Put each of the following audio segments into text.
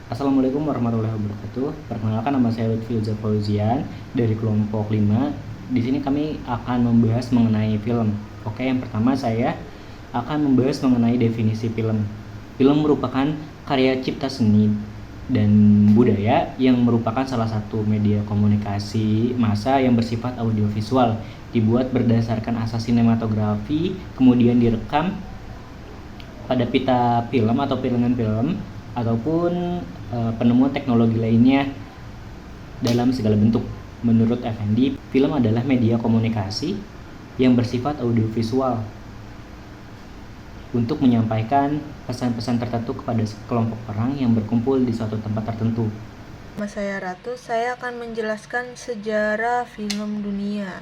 Assalamualaikum warahmatullahi wabarakatuh. Perkenalkan, nama saya Lutfi Ulza Fauzian dari kelompok 5. Di sini kami akan membahas mengenai film. Oke, yang pertama saya akan membahas mengenai definisi film. Film merupakan karya cipta seni dan budaya yang merupakan salah satu media komunikasi massa yang bersifat audiovisual, dibuat berdasarkan asas sinematografi, kemudian direkam pada pita film atau piringan film ataupun penemuan teknologi lainnya dalam segala bentuk. Menurut Effendi, film adalah media komunikasi yang bersifat audiovisual untuk menyampaikan pesan-pesan tertentu kepada sekelompok orang yang berkumpul di suatu tempat tertentu. Nama saya Ratu, saya akan menjelaskan sejarah film dunia.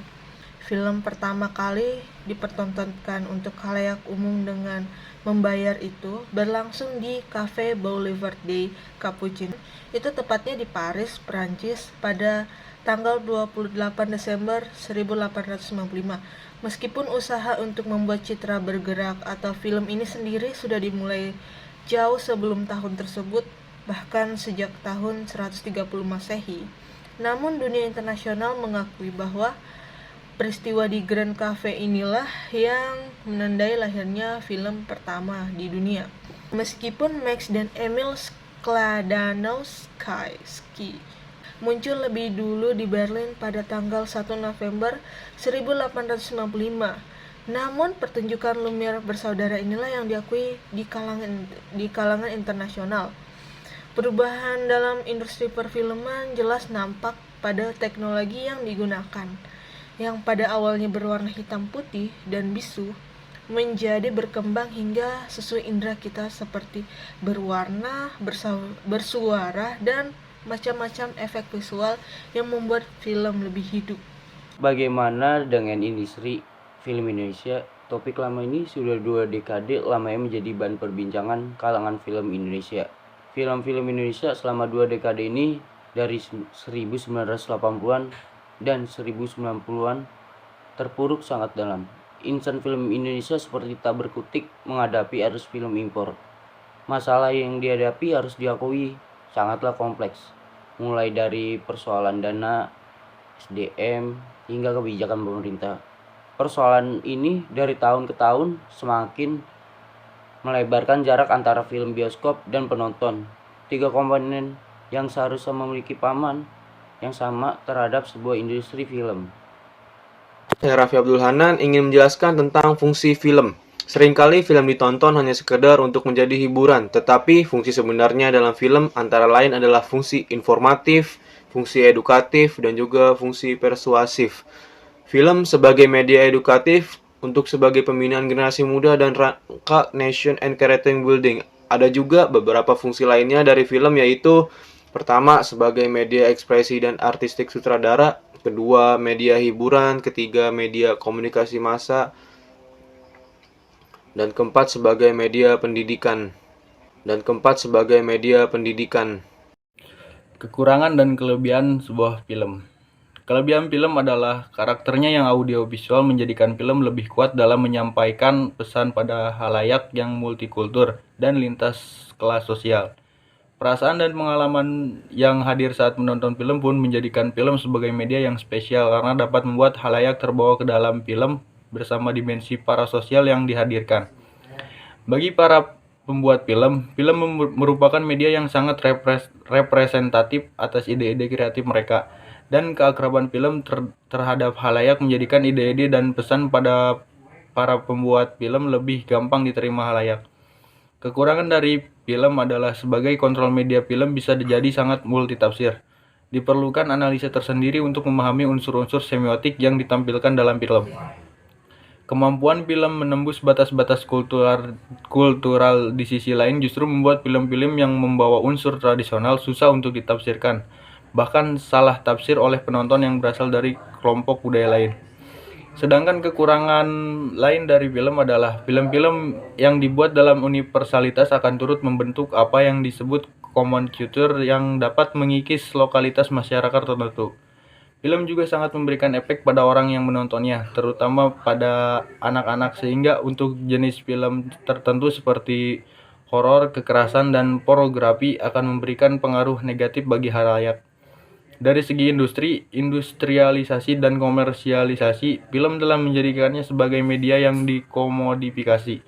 Film pertama kali dipertontonkan untuk khalayak umum dengan membayar itu berlangsung di Cafe Boulevard de Capucine. Itu tepatnya di Paris, Prancis pada tanggal 28 Desember 1895. Meskipun usaha untuk membuat citra bergerak atau film ini sendiri sudah dimulai jauh sebelum tahun tersebut, bahkan sejak tahun 130 Masehi. Namun dunia internasional mengakui bahwa peristiwa di Grand Cafe inilah yang menandai lahirnya film pertama di dunia. Meskipun Max dan Emil Skladanowski muncul lebih dulu di Berlin pada tanggal 1 November 1895, namun pertunjukan Lumiere bersaudara inilah yang diakui di kalangan internasional. Perubahan dalam industri perfilman jelas nampak pada teknologi yang digunakan, yang pada awalnya berwarna hitam putih dan bisu, menjadi berkembang hingga sesuai indera kita seperti berwarna, bersuara, dan macam-macam efek visual yang membuat film lebih hidup. Bagaimana dengan industri film Indonesia? Topik lama ini sudah 2 dekade lamanya menjadi bahan perbincangan kalangan film Indonesia. Film-film Indonesia selama 2 dekade ini dari 1980-an dan 1990-an terpuruk sangat dalam. Insan film Indonesia seperti tak berkutik menghadapi arus film impor. Masalah yang dihadapi harus diakui sangatlah kompleks, mulai dari persoalan dana, SDM, hingga kebijakan pemerintah. Persoalan ini dari tahun ke tahun semakin melebarkan jarak antara film bioskop dan penonton. 3 komponen yang seharusnya memiliki paman yang sama terhadap sebuah industri film. Saya Raffi Abdul Hanan ingin menjelaskan tentang fungsi film. Seringkali film ditonton hanya sekedar untuk menjadi hiburan, tetapi fungsi sebenarnya dalam film antara lain adalah fungsi informatif, fungsi edukatif, dan juga fungsi persuasif. Film sebagai media edukatif untuk sebagai pembinaan generasi muda dan rangka nation and character building. Ada juga beberapa fungsi lainnya dari film, yaitu pertama, sebagai media ekspresi dan artistik sutradara, kedua, media hiburan, ketiga, media komunikasi massa, dan keempat sebagai media pendidikan. Kekurangan dan kelebihan sebuah film. Kelebihan film adalah karakternya yang audiovisual menjadikan film lebih kuat dalam menyampaikan pesan pada halayak yang multikultur dan lintas kelas sosial. Perasaan dan pengalaman yang hadir saat menonton film pun menjadikan film sebagai media yang spesial karena dapat membuat halayak terbawa ke dalam film bersama dimensi parasosial yang dihadirkan. Bagi para pembuat film, film merupakan media yang sangat representatif atas ide-ide kreatif mereka, dan keakraban film terhadap halayak menjadikan ide-ide dan pesan pada para pembuat film lebih gampang diterima halayak. Kekurangan dari film adalah sebagai kontrol media film bisa jadi sangat multitafsir. Diperlukan analisa tersendiri untuk memahami unsur-unsur semiotik yang ditampilkan dalam film. Kemampuan film menembus batas-batas kultural di sisi lain justru membuat film-film yang membawa unsur tradisional susah untuk ditafsirkan, bahkan salah tafsir oleh penonton yang berasal dari kelompok budaya lain. Sedangkan kekurangan lain dari film adalah film-film yang dibuat dalam universalitas akan turut membentuk apa yang disebut common culture yang dapat mengikis lokalitas masyarakat tertentu. Film juga sangat memberikan efek pada orang yang menontonnya, terutama pada anak-anak, sehingga untuk jenis film tertentu seperti horor, kekerasan, dan pornografi akan memberikan pengaruh negatif bagi halayak. Dari segi industri, industrialisasi dan komersialisasi, film telah menjadikannya sebagai media yang dikomodifikasi.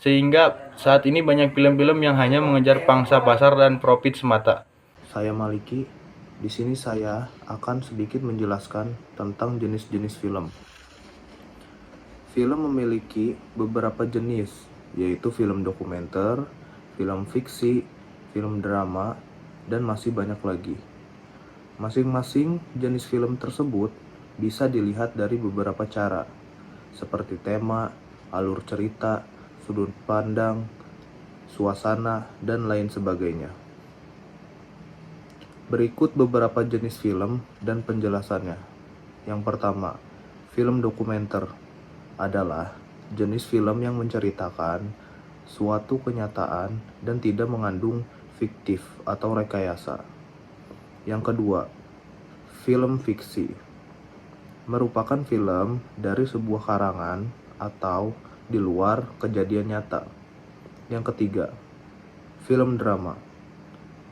Sehingga saat ini banyak film-film yang hanya mengejar pangsa pasar dan profit semata. Saya Maliki. Di sini saya akan sedikit menjelaskan tentang jenis-jenis film. Film memiliki beberapa jenis, yaitu film dokumenter, film fiksi, film drama, dan masih banyak lagi. Masing-masing jenis film tersebut bisa dilihat dari beberapa cara, seperti tema, alur cerita, sudut pandang, suasana, dan lain sebagainya. Berikut beberapa jenis film dan penjelasannya. Yang pertama, film dokumenter adalah jenis film yang menceritakan suatu kenyataan dan tidak mengandung fiktif atau rekayasa. Yang kedua, film fiksi merupakan film dari sebuah karangan atau di luar kejadian nyata. Yang ketiga, film drama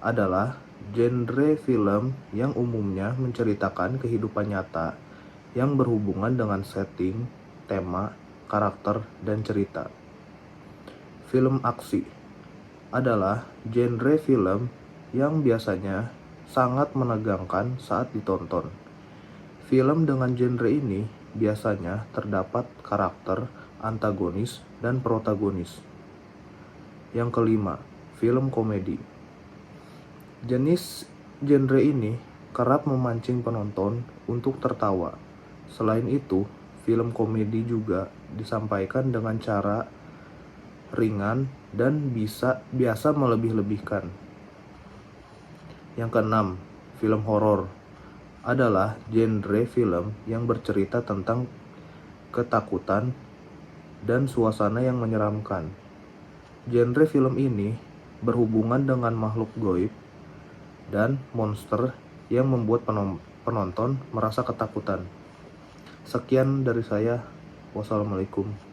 adalah genre film yang umumnya menceritakan kehidupan nyata yang berhubungan dengan setting, tema, karakter, dan cerita. Film aksi adalah genre film yang biasanya sangat menegangkan saat ditonton. Film dengan genre ini biasanya terdapat karakter antagonis dan protagonis. Yang kelima, film komedi. Jenis genre ini kerap memancing penonton untuk tertawa. Selain itu, film komedi juga disampaikan dengan cara ringan dan biasa melebih-lebihkan. Yang keenam, film horor adalah genre film yang bercerita tentang ketakutan dan suasana yang menyeramkan. Genre film ini berhubungan dengan makhluk gaib dan monster yang membuat penonton merasa ketakutan. Sekian dari saya. Wassalamualaikum.